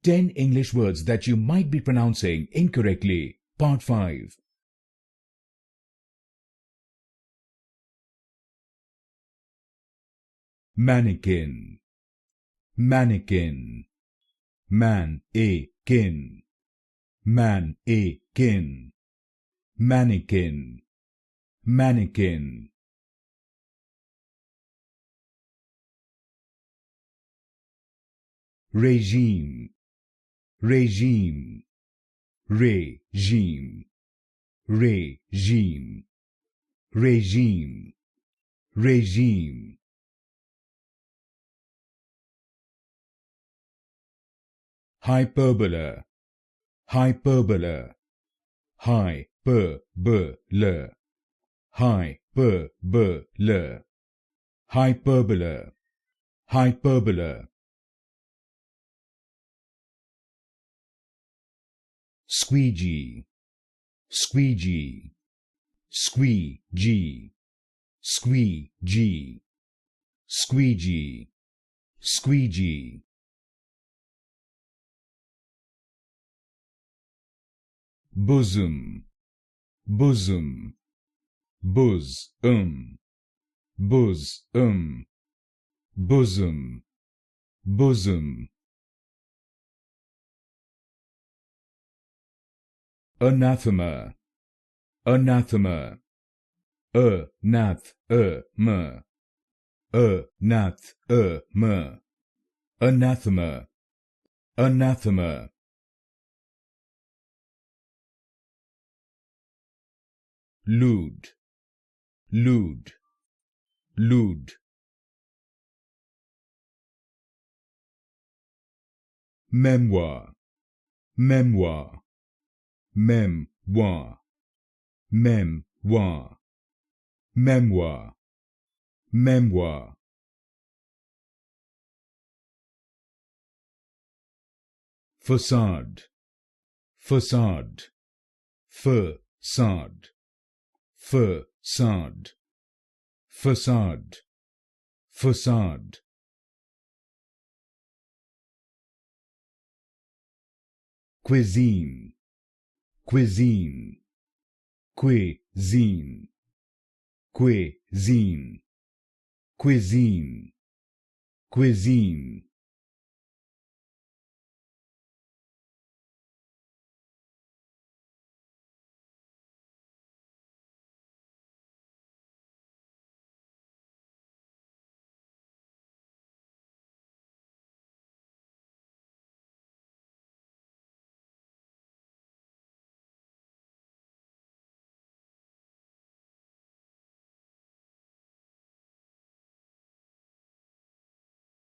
10 English words that you might be pronouncing incorrectly. Part 5. Mannequin. Mannequin. Man-a-kin. Man-a-kin. Mannequin. Mannequin. Regime. Regime. Regime. Regime. Regime. Regime. Hyperbola. Hyperbola. Hyperbola. Hyperbola. Hyperbola. Hyperbola. Squeegee. Squeegee. Squeegee. Squeegee. Squeegee. Squeegee. Bosom. Bosom. Bosom. Bosom. Bosom. Bosom. Anathema. Anathema. Anathema. Anathema. Anathema. Anathema. Lewd. Lewd. Lewd. Memoir. Memoir. Memoir. Memoir. Memoir. Memoir. Facade. Facade. Facade. Facade. Facade. Facade. Cuisine. Cuisine. Cuisine. Cuisine. Cuisine. Cuisine.